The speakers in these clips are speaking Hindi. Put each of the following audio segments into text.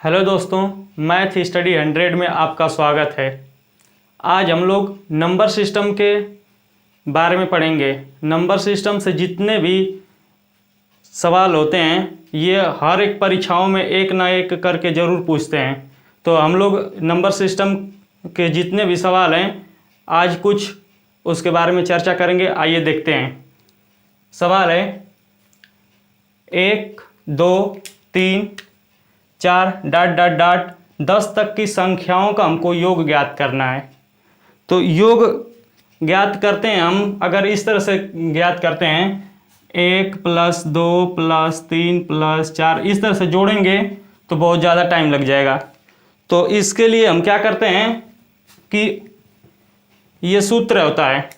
हेलो दोस्तों, मैथ स्टडी 100 में आपका स्वागत है। आज हम लोग नंबर सिस्टम के बारे में पढ़ेंगे। नंबर सिस्टम से जितने भी सवाल होते हैं ये हर एक परीक्षाओं में एक ना एक करके ज़रूर पूछते हैं। तो हम लोग नंबर सिस्टम के जितने भी सवाल हैं आज कुछ उसके बारे में चर्चा करेंगे। आइए देखते हैं। सवाल है 1, 2, 3, 4 डॉट डॉट डॉट 10 तक की संख्याओं का हमको योग ज्ञात करना है। तो योग ज्ञात करते हैं हम, अगर इस तरह से ज्ञात करते हैं 1 + 2 + 3 + 4, इस तरह से जोड़ेंगे तो बहुत ज़्यादा टाइम लग जाएगा। तो इसके लिए हम क्या करते हैं कि ये सूत्र होता है,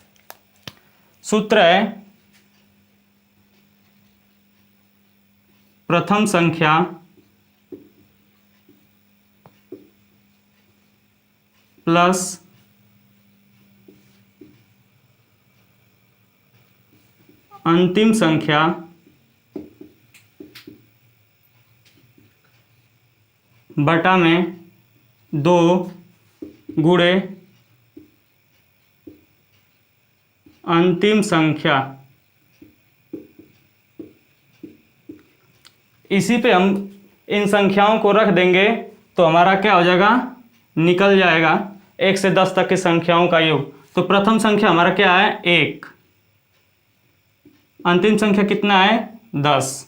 सूत्र है प्रथम संख्या प्लस अंतिम संख्या बटा में 2 गुणे अंतिम संख्या। इसी पे हम इन संख्याओं को रख देंगे तो हमारा क्या हो जाएगा, निकल जाएगा 1 से 10 तक की संख्याओं का योग। तो प्रथम संख्या हमारा क्या है 1, अंतिम संख्या कितना है 10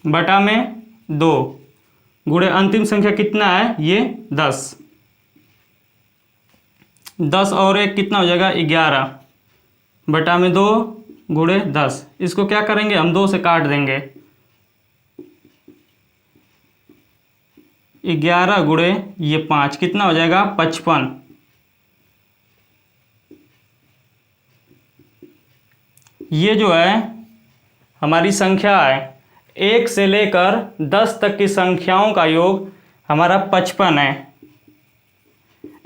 बटा में 2 गुणे अंतिम संख्या कितना है ये 10। 10 और 1 कितना हो जाएगा 11 बटा में 2 गुणे 10। इसको क्या करेंगे हम 2 से काट देंगे। 11 गुणे ये 5 कितना हो जाएगा 55। ये जो है हमारी संख्या है 1 से लेकर 10 तक की संख्याओं का योग हमारा 55 है।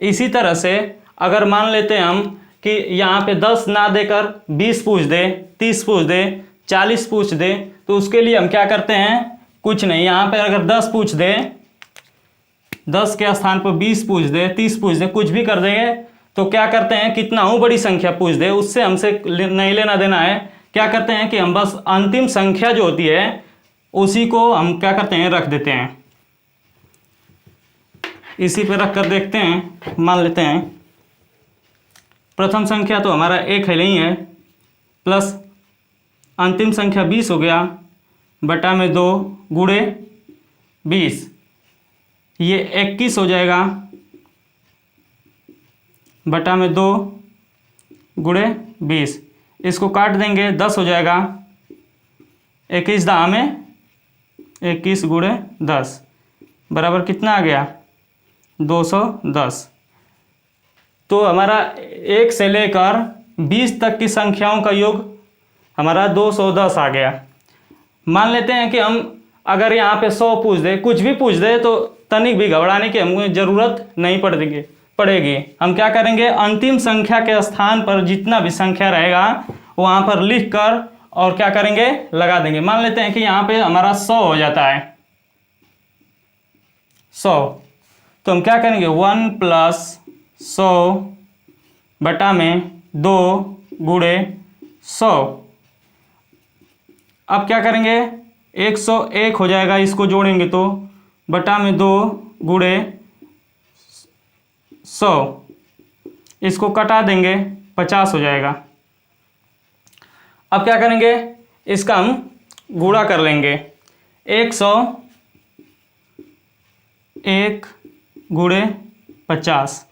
इसी तरह से अगर मान लेते हैं हम कि यहाँ पे 10 ना देकर 20 पूछ दे, 30 पूछ दे, 40 पूछ दे, तो उसके लिए हम क्या करते हैं, कुछ नहीं, यहाँ पे अगर 10 पूछ दे, 10 के स्थान पर 20 पूछ दे, 30 पूछ दे, कुछ भी कर देंगे तो क्या करते हैं, कितना हो बड़ी संख्या पूछ दे उससे हमसे नहीं लेना देना है। क्या करते हैं कि हम बस अंतिम संख्या जो होती है उसी को हम क्या करते हैं रख देते हैं। इसी पे रख कर देखते हैं। मान लेते हैं प्रथम संख्या तो हमारा 1 है नहीं है, प्लस अंतिम संख्या 20 हो गया बटा में 2 गुणे 20, ये 21 हो जाएगा बटा में 2 गुणे 20। इसको काट देंगे 10 हो जाएगा, 21 दाम में 21 गुणे 10 बराबर कितना आ गया 210। तो हमारा 1 से लेकर 20 तक की संख्याओं का योग हमारा 210 आ गया। मान लेते हैं कि हम अगर यहाँ पे 100 पूछ दे, कुछ भी पूछ दे, तो तनिक भी घबराने की हमको ज़रूरत नहीं पड़ेगी। हम क्या करेंगे, अंतिम संख्या के स्थान पर जितना भी संख्या रहेगा वहाँ पर लिख कर और क्या करेंगे लगा देंगे। मान लेते हैं कि यहाँ पे हमारा 100 हो जाता है 100, तो हम क्या करेंगे 1 + 100 बटा में 2 गुणे 100। अब क्या करेंगे 101 हो जाएगा, इसको जोड़ेंगे तो बटा में 2 गुणे 100, इसको कटा देंगे 50 हो जाएगा। अब क्या करेंगे, इसका हम गुणा कर लेंगे। 101 गुणे 50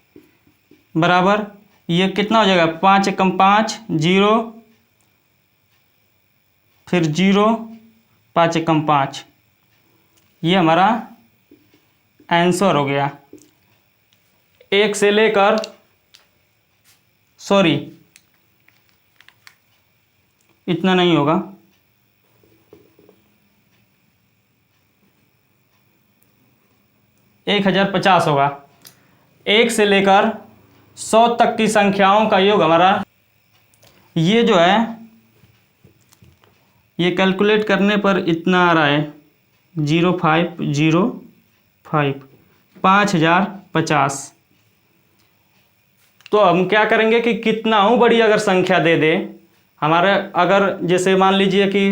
बराबर ये कितना हो जाएगा 5 × 5 0, फिर 0, 5 × 5, ये हमारा आंसर हो गया। 1 से लेकर इतना नहीं होगा, 1050 होगा। 1 से लेकर 100 तक की संख्याओं का योग हमारा ये जो है ये कैलकुलेट करने पर इतना आ रहा है 050 5, 5050। तो हम क्या करेंगे कि कितना बड़ी अगर संख्या दे दे हमारा, अगर जैसे मान लीजिए कि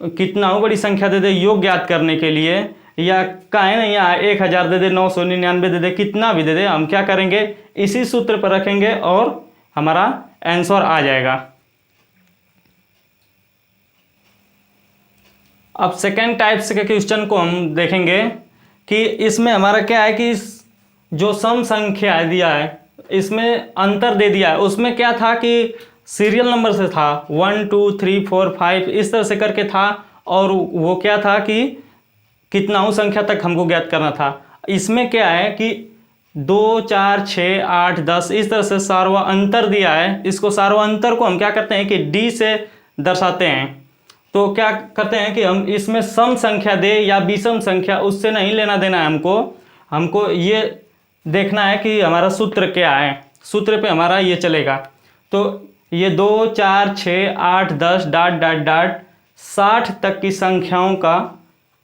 कितना बड़ी संख्या दे दे योग ज्ञात करने के लिए, या काहे नहीं यहाँ 1000 दे दे, 999 दे दे, कितना भी दे दे, हम क्या करेंगे इसी सूत्र पर रखेंगे और हमारा आंसर आ जाएगा। अब सेकेंड टाइप्स के क्वेश्चन को हम देखेंगे कि इसमें हमारा क्या है कि जो सम संख्या दिया है इसमें अंतर दे दिया है। उसमें क्या था कि सीरियल नंबर से था 1 2 3 4 5 इस तरह से करके था, और वो क्या था कि कितना संख्या तक हमको ज्ञात करना था। इसमें क्या है कि 2 4 6 8 10 इस तरह से सार्वअंतर दिया है। इसको सार्वअंतर को हम क्या करते हैं कि डी से दर्शाते हैं। तो क्या करते हैं कि हम इसमें सम संख्या दे या विषम संख्या उससे नहीं लेना देना है हमको ये देखना है कि हमारा सूत्र क्या है, सूत्र पे हमारा ये चलेगा। तो ये 2 4 6 8 10 डॉट डॉट डॉट 60 तक की संख्याओं का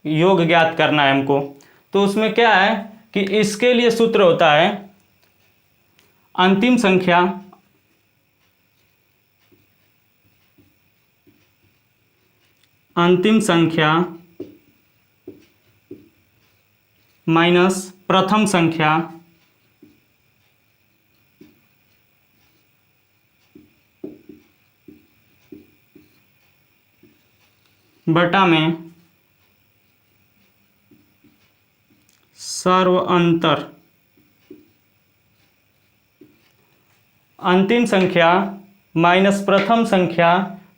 योग ज्ञात करना है हमको। तो उसमें क्या है कि इसके लिए सूत्र होता है अंतिम संख्या माइनस प्रथम संख्या बटा में सर्वअंतर। अंतिम संख्या माइनस प्रथम संख्या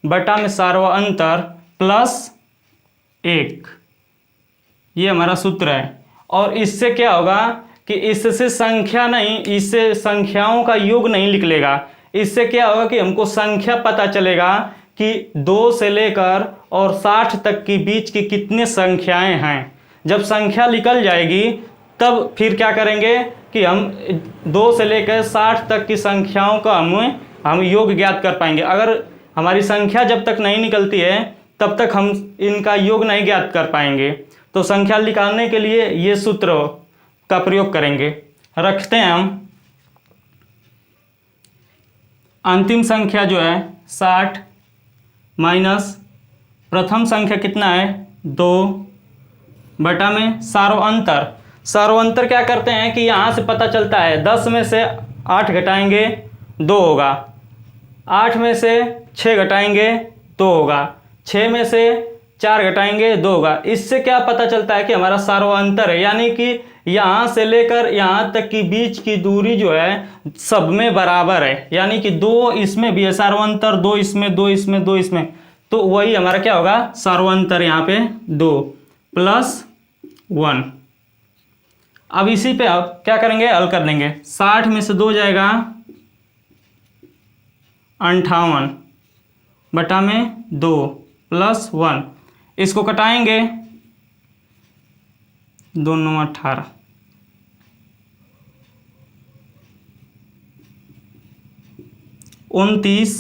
बटा में सर्वअंतर प्लस 1, ये हमारा सूत्र है। और इससे क्या होगा कि इससे संख्या नहीं, इससे संख्याओं का योग नहीं लिख लेगा। इससे क्या होगा कि हमको संख्या पता चलेगा कि 2 से लेकर और 60 तक के बीच की कितने संख्याएं हैं। जब संख्या निकल जाएगी तब फिर क्या करेंगे कि हम 2 से लेकर 60 तक की संख्याओं का हम योग ज्ञात कर पाएंगे। अगर हमारी संख्या जब तक नहीं निकलती है तब तक हम इनका योग नहीं ज्ञात कर पाएंगे। तो संख्या निकालने के लिए ये सूत्र का प्रयोग करेंगे। रखते हैं हम अंतिम संख्या जो है 60 माइनस प्रथम संख्या कितना है 2 बटा में सार्वअंतर। सार्वअंतर क्या करते हैं कि यहाँ से पता चलता है 10 में से 8 घटाएंगे 2 होगा, 8 में से 6 घटाएंगे 2 होगा, 6 में से 4 घटाएंगे 2 होगा। इससे क्या पता चलता है कि हमारा सार्वअंतर है, यानी कि यहाँ से लेकर यहाँ तक की बीच की दूरी जो है सब में बराबर है, यानी कि 2 इसमें भी है सार्वअंतर, 2 इसमें, 2 इसमें, 2 इसमें। तो वही हमारा क्या होगा सार्वअंतर यहाँ पे 2 प्लस 1। अब इसी पे अब क्या करेंगे हल कर देंगे। 60 में से 2 जाएगा 58 बटा में 2 प्लस 1, इसको कटाएंगे 2 9 18, 29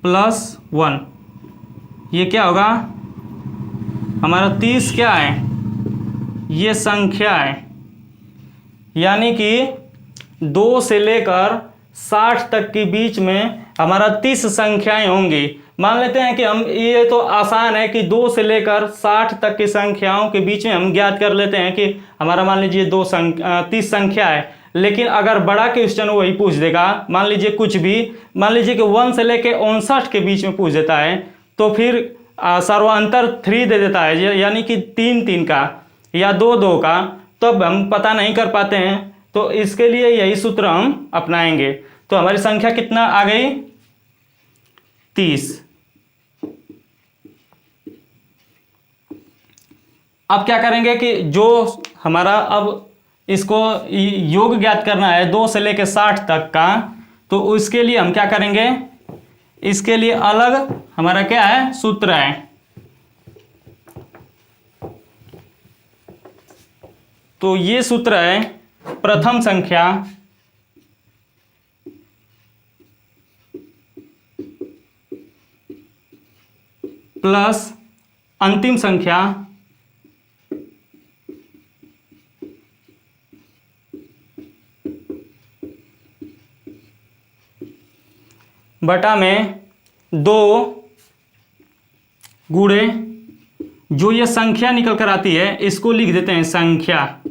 प्लस 1, ये क्या होगा हमारा 30 क्या है ये संख्या है, यानी कि 2 से लेकर 60 तक के बीच में हमारा 30 संख्याएं होंगी। मान लेते हैं कि हम ये तो आसान है कि 2 से लेकर 60 तक की संख्याओं के बीच में हम ज्ञात कर लेते हैं कि हमारा मान लीजिए 30 संख्या है। लेकिन अगर बड़ा क्वेश्चन वही पूछ देगा, मान लीजिए कुछ भी, मान लीजिए कि 1 से लेकर 59 के बीच में पूछ देता है, तो फिर सर्वांतर 3 दे देता है, यानी कि 3 3 का या 2 2 का, तब हम पता नहीं कर पाते हैं। तो इसके लिए यही सूत्र हम अपनाएंगे। तो हमारी संख्या कितना आ गई 30। अब क्या करेंगे कि जो हमारा अब इसको योग ज्ञात करना है 2 से लेकर 60 तक का, तो उसके लिए हम क्या करेंगे, इसके लिए अलग हमारा क्या है सूत्र है। तो ये सूत्र है प्रथम संख्या प्लस अंतिम संख्या बटा में 2 गुणे जो ये संख्या निकल कर आती है इसको लिख देते हैं संख्या।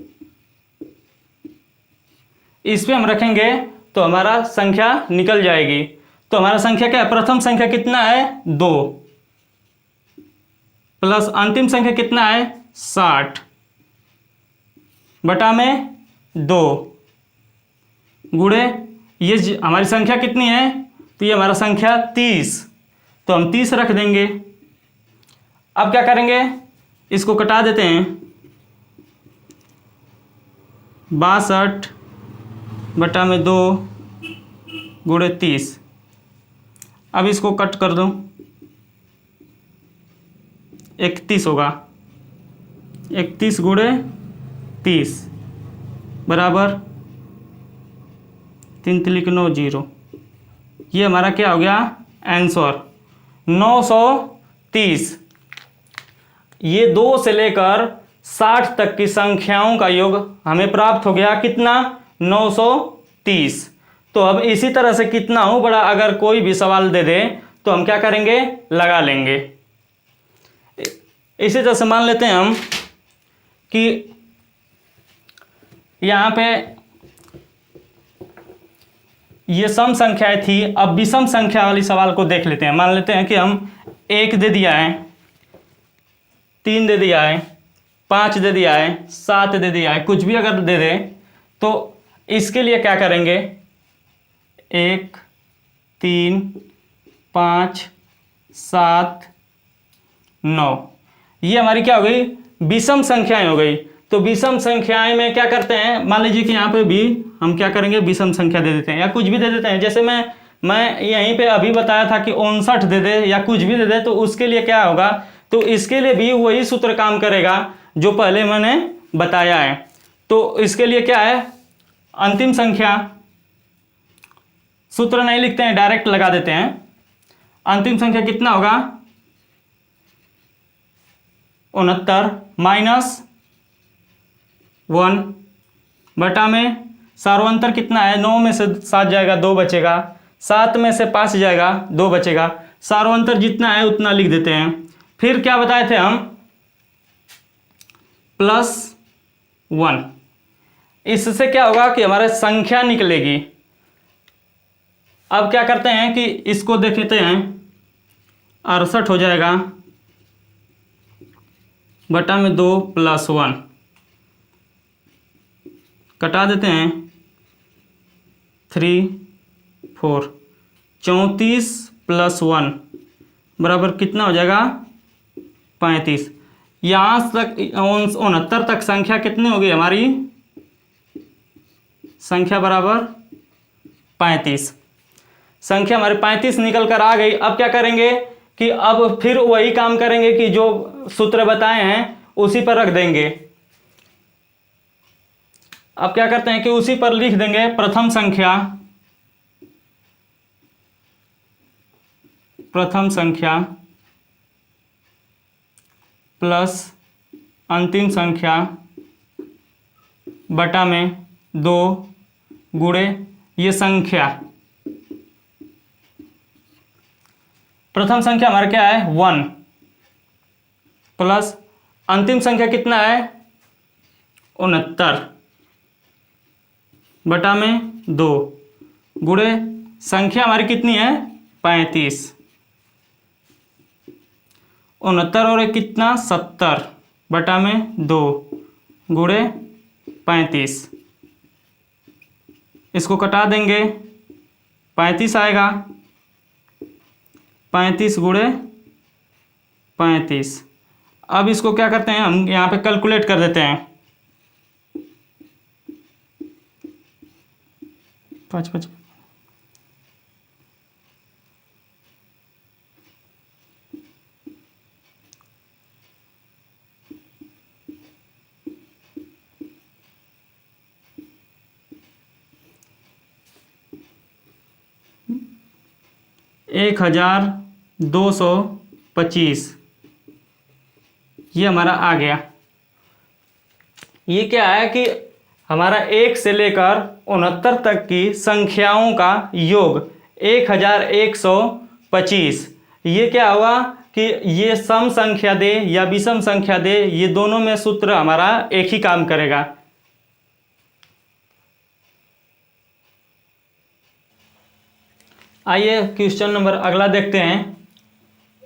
इस पे हम रखेंगे तो हमारा संख्या निकल जाएगी। तो हमारा संख्या क्या है, प्रथम संख्या कितना है 2 प्लस अंतिम संख्या कितना है 60 बटा में 2 गुणे ये हमारी संख्या कितनी है, तो ये हमारा संख्या 30, तो हम 30 रख देंगे। अब क्या करेंगे, इसको कटा देते हैं 62 बटा में 2 गुणे 30। अब इसको कट कर दो 31 होगा, 31 गुणे 30 बराबर 3 3 9 0। ये हमारा क्या हो गया आंसर 930। ये 2 से लेकर 60 तक की संख्याओं का योग हमें प्राप्त हो गया कितना 930। तो अब इसी तरह से कितना हो बड़ा अगर कोई भी सवाल दे दे तो हम क्या करेंगे लगा लेंगे। इसी तरह से मान लेते हैं हम कि यहाँ पे ये सम संख्याएं थी, अब विषम संख्या वाली सवाल को देख लेते हैं। मान लेते हैं कि हम 1 दे दिया है, 3 दे दिया है, 5 दे दिया है, 7 दे दिया है, कुछ भी अगर दे दे तो इसके लिए क्या करेंगे 1 3 5 7 9, ये हमारी क्या हो गई विषम संख्याएं हो गई। तो विषम संख्याएं में क्या करते हैं, मान लीजिए कि यहाँ पे भी हम क्या करेंगे विषम संख्या दे देते हैं या कुछ भी दे देते हैं। जैसे मैं यहीं पे अभी बताया था कि 59 दे दे या कुछ भी दे दे, तो उसके लिए क्या होगा, तो इसके लिए भी वही सूत्र काम करेगा जो पहले मैंने बताया है। तो इसके लिए क्या है अंतिम संख्या, सूत्र नहीं लिखते हैं डायरेक्ट लगा देते हैं। अंतिम संख्या कितना होगा 69 माइनस 1 बटा में सार्वंतर कितना है 9 में से 7 जाएगा 2 बचेगा, 7 में से 5 जाएगा 2 बचेगा, सार्वंतर जितना है उतना लिख देते हैं। फिर क्या बताए थे हम +1, इससे क्या होगा कि हमारा संख्या निकलेगी। अब क्या करते हैं कि इसको देख लेते हैं 68 हो जाएगा बटा में 2 + 1 कटा देते हैं 3 4, 34 + 1 बराबर कितना हो जाएगा 35। यहाँ तक 69 तक संख्या कितनी होगी हमारी, संख्या बराबर 35। संख्या हमारी 35 निकल कर आ गई। अब क्या करेंगे कि अब फिर वही काम करेंगे कि जो सूत्र बताए हैं उसी पर रख देंगे। अब क्या करते हैं कि उसी पर लिख देंगे प्रथम संख्या प्लस अंतिम संख्या बटा में 2 गुणे ये संख्या। प्रथम संख्या हमारा क्या है 1 प्लस अंतिम संख्या कितना है 69 बटा में 2 गुणे संख्या हमारी कितनी है 35। 69 और कितना 70 बटा में 2 गुणे 35। इसको कटा देंगे 35 आएगा, 35 गुणे 35। अब इसको क्या करते हैं हम यहाँ पे कैलकुलेट कर देते हैं 5 5 1225 ये हमारा आ गया। ये क्या है कि हमारा 1 से लेकर 69 तक की संख्याओं का योग 1125। ये क्या हुआ कि ये सम संख्या दे या विषम संख्या दे, ये दोनों में सूत्र हमारा एक ही काम करेगा। आइए क्वेश्चन नंबर अगला देखते हैं।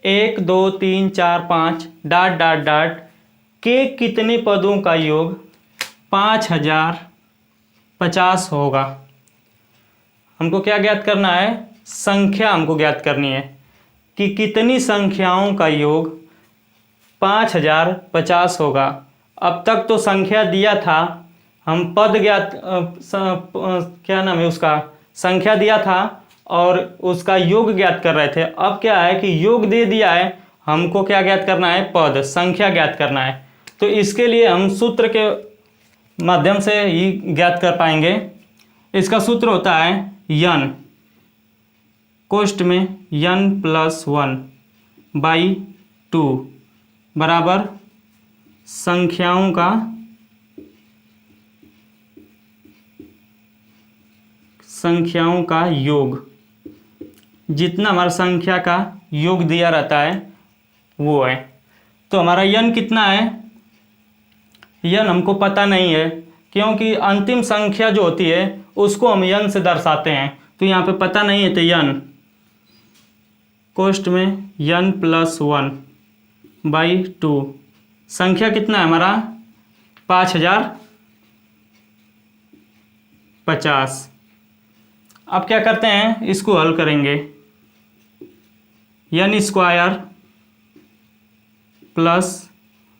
1 2 3 4 5 डॉट डॉट डॉट के कितने पदों का योग 5050 होगा। हमको क्या ज्ञात करना है, संख्या हमको ज्ञात करनी है कि कितनी संख्याओं का योग 5050 होगा। अब तक तो संख्या दिया था, हम पद ज्ञात क्या नाम है उसका, संख्या दिया था और उसका योग ज्ञात कर रहे थे। अब क्या है कि योग दे दिया है, हमको क्या ज्ञात करना है, पद संख्या ज्ञात करना है। तो इसके लिए हम सूत्र के माध्यम से ही ज्ञात कर पाएंगे। इसका सूत्र होता है n कोष्ठ में n+1/2 बराबर संख्याओं का योग। जितना हमारा संख्या का योग दिया रहता है वो है। तो हमारा n कितना है, n हमको पता नहीं है क्योंकि अंतिम संख्या जो होती है उसको हम n से दर्शाते हैं। तो यहाँ पे पता नहीं है, तो n कोष्ठ में n+1/2 संख्या कितना है हमारा 5050। अब क्या करते हैं, इसको हल करेंगे। n² +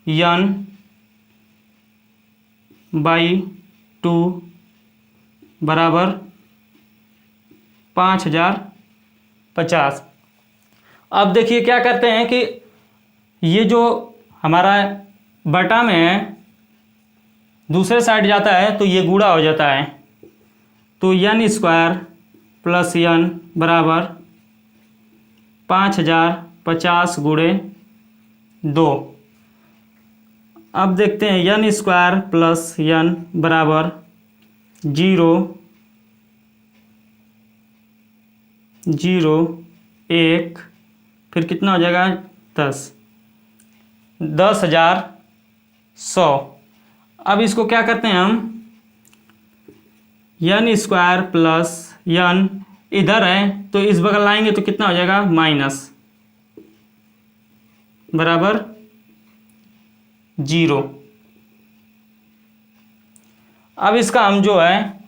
n/2 बराबर 5050। अब देखिए क्या करते हैं कि ये जो हमारा बटा में है दूसरे साइड जाता है तो ये गुणा हो जाता है। तो n² + n बराबर 5050 × 2। अब देखते हैं n² + n बराबर 0 0 1, फिर कितना हो जाएगा 10,100। अब इसको क्या करते हैं हम, n² + n इधर है तो इस बगल लाएंगे तो कितना हो जाएगा माइनस बराबर 0। अब इसका हम जो है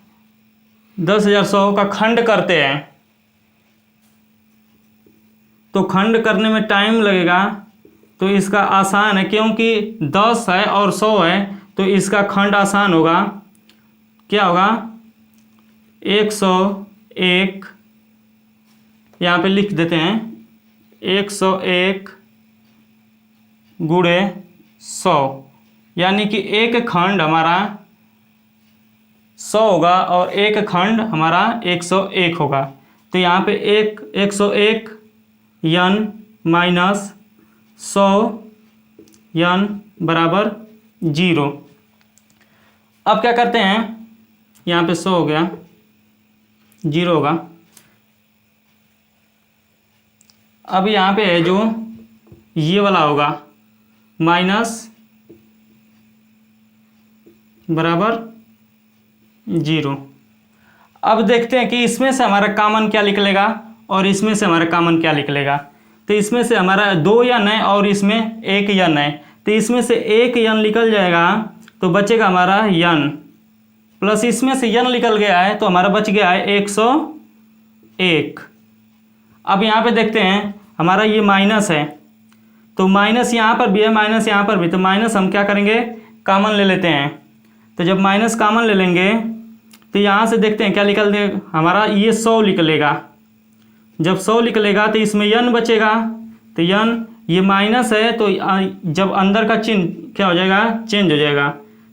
10,100 का खंड करते हैं तो खंड करने में टाइम लगेगा। तो इसका आसान है क्योंकि 10 है और 100 है तो इसका खंड आसान होगा। क्या होगा 101, यहाँ पे लिख देते हैं 101 × 100, यानी कि एक खंड हमारा 100 होगा और एक खंड हमारा 101 होगा। तो यहाँ पे 101 n - 100 n बराबर 0। अब क्या करते हैं, यहाँ पे 100 हो गया, 0 होगा। अब यहाँ पे है जो ये वाला होगा माइनस बराबर 0। अब देखते हैं कि इसमें से हमारा कॉमन क्या निकलेगा और इसमें से हमारा कॉमन क्या निकलेगा। तो इसमें से हमारा 2 n है और इसमें 1 n है, तो इसमें से 1 n निकल जाएगा तो बचेगा हमारा n, प्लस इसमें से n निकल गया है तो हमारा बच गया है 101। अब यहाँ पे देखते हैं हमारा ये माइनस है तो माइनस यहाँ पर भी है, माइनस यहाँ पर भी, तो माइनस हम क्या करेंगे कॉमन ले लेते हैं। तो जब माइनस कॉमन ले लेंगे तो यहाँ से देखते हैं क्या निकल दे, हमारा ये 100 निकलेगा। जब 100 निकलेगा तो इसमें n बचेगा, तो n ये माइनस है तो जब अंदर का चिन्ह क्या हो जाएगा चेंज हो जाएगा।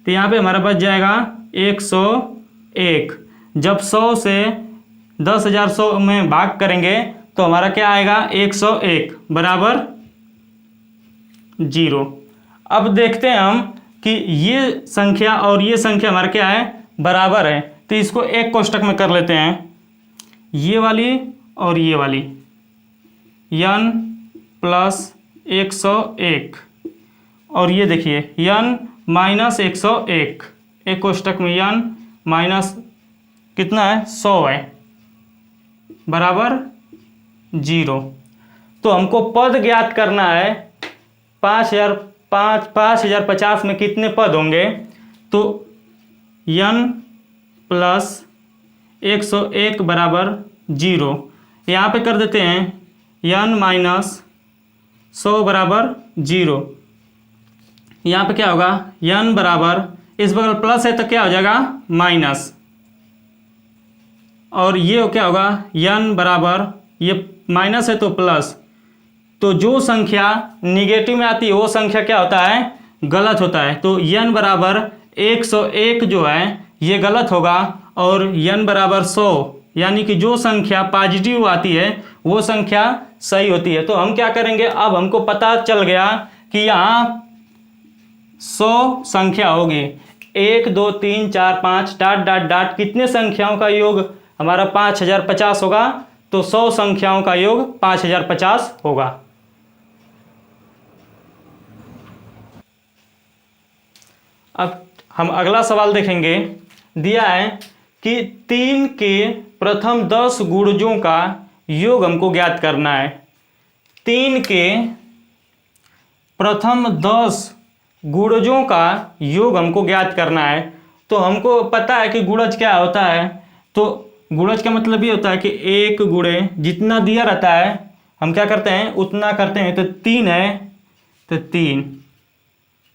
तो यहाँ पे हमारा बच जाएगा 101। जब 100 से 10,100 में भाग करेंगे तो हमारा क्या आएगा 101 बराबर 0। अब देखते हैं हम कि ये संख्या और ये संख्या हमारा क्या है बराबर है, तो इसको एक कोष्टक में कर लेते हैं, ये वाली और ये वाली n प्लस 101 और ये देखिए n माइनस 101, एक कोष्टक में n माइनस कितना है 100 है बराबर 0। तो हमको पद ज्ञात करना है 5050 में कितने पद होंगे, तो n प्लस 101 बराबर 0। यहाँ पे कर देते हैं n माइनस 100 बराबर 0। यहाँ पे क्या होगा n बराबर, इस बगल प्लस है तो क्या हो जाएगा माइनस, और ये क्या होगा n बराबर, ये माइनस है तो प्लस, तो जो संख्या निगेटिव में आती है वो संख्या क्या होता है गलत होता है। तो n बराबर 101 जो है ये गलत होगा और n बराबर 100 यानी कि जो संख्या पॉजिटिव आती है वो संख्या सही होती है। तो हम क्या करेंगे, अब हमको पता चल गया कि यहाँ 100 संख्या होगी, 1 2 3 4 5 डॉट डॉट डॉट कितने संख्याओं का योग हमारा 5050 होगा, तो 100 संख्याओं का योग 5050 होगा। अब हम अगला सवाल देखेंगे। दिया है कि 3 के प्रथम 10 गुणजों का योग हमको ज्ञात करना है। 3 के प्रथम 10 गुणजों का योग हमको ज्ञात करना है। तो हमको पता है कि गुणज क्या होता है, तो गुणज का मतलब ये होता है कि 1 गुणे जितना दिया रहता है हम क्या करते हैं उतना करते हैं। तो 3 है तो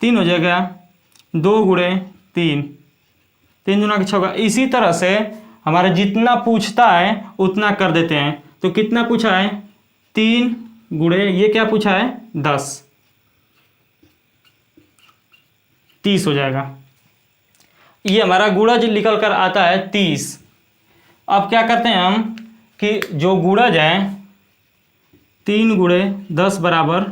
3 हो जाएगा, 2 गुणे 3, 3 दूना के 6 होगा। इसी तरह से हमारा जितना पूछता है उतना कर देते हैं। तो कितना पूछा है 3 गुणे ये क्या पूछा है 10, 30 हो जाएगा। ये हमारा गुणज निकल कर आता है 30। अब क्या करते हैं हम कि जो गुणज है 3 गुणे 10 बराबर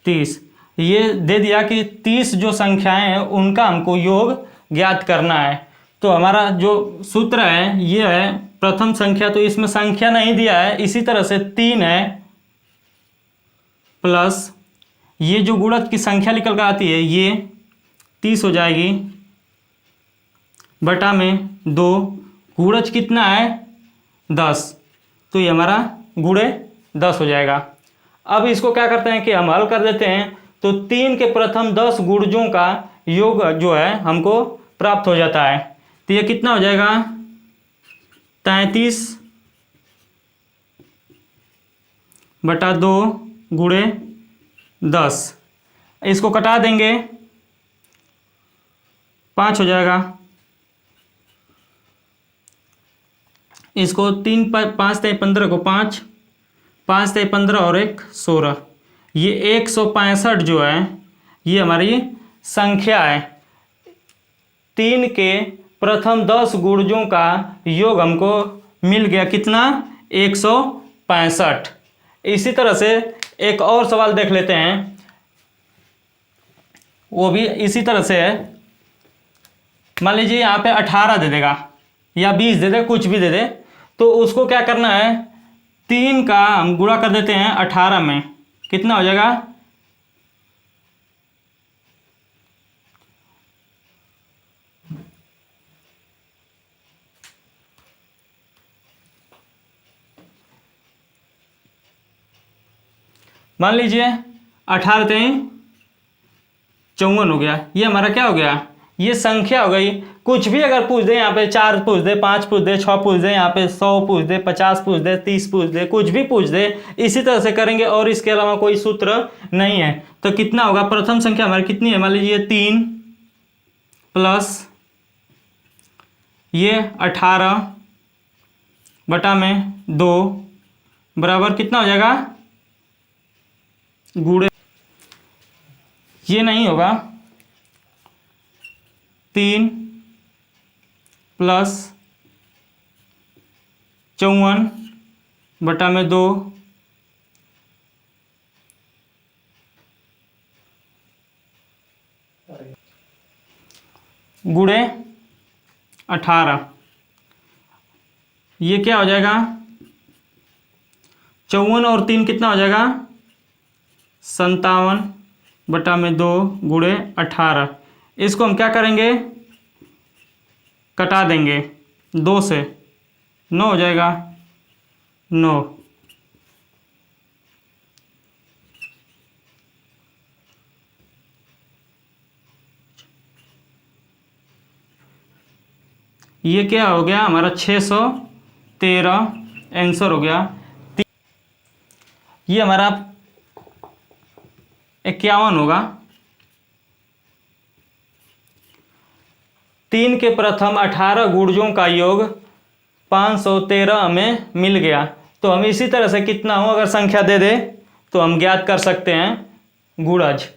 30, ये दे दिया कि 30 जो संख्याएं हैं उनका हमको योग ज्ञात करना है। तो हमारा जो सूत्र है ये है प्रथम संख्या, तो इसमें संख्या नहीं दिया है, इसी तरह से 3 है प्लस ये जो गुणज की संख्या निकल कर आती है ये 30 हो जाएगी बटा में 2, गुणज कितना है 10, तो ये हमारा गुणे 10 हो जाएगा। अब इसको क्या करते हैं कि हम हल कर देते हैं। तो 3 के प्रथम 10 गुणजों का योग जो है हमको प्राप्त हो जाता है। तो ये कितना हो जाएगा 33 बटा 2 गुणे 10, इसको कटा देंगे 5 हो जाएगा। इसको 3 5 3 15 को 5 5 3 15 और 1 16, ये 165 जो है ये हमारी संख्या है। 3 के प्रथम 10 गुणजों का योग हमको मिल गया कितना 165। इसी तरह से एक और सवाल देख लेते हैं, वो भी इसी तरह से है। मान लीजिए यहाँ पे 18 दे देगा या 20 दे दे, कुछ भी दे दे, तो उसको क्या करना है 3 का हम गुणा कर देते हैं 18 में, कितना हो जाएगा मान लीजिए 18 3 54 हो गया। ये हमारा क्या हो गया, ये संख्या हो गई। कुछ भी अगर पूछ दे, यहाँ पे 4 पूछ दे, 5 पूछ दे, 6 पूछ दे, यहाँ पे 100 पूछ दे, 50 पूछ दे, 30 पूछ दे, कुछ भी पूछ दे, इसी तरह से करेंगे और इसके अलावा कोई सूत्र नहीं है। तो कितना होगा, प्रथम संख्या हमारी कितनी है, मान लीजिए 3 प्लस ये 18 बटा में 2 बराबर कितना हो जाएगा गुणे, ये नहीं होगा 3 प्लस 54 बटा में 2 गुणे 18, ये क्या हो जाएगा 54 और 3 कितना हो जाएगा? 57/2 गुणे 18। इसको हम क्या करेंगे? कटा देंगे 2 से, 9 हो जाएगा, 9। ये क्या हो गया हमारा? 613 आंसर हो गया। ये हमारा 51 होगा। 3 के प्रथम 18 गुणजों का योग 513 हमें मिल गया। तो हम इसी तरह से कितना हो अगर संख्या दे दे तो हम ज्ञात कर सकते हैं गुणज।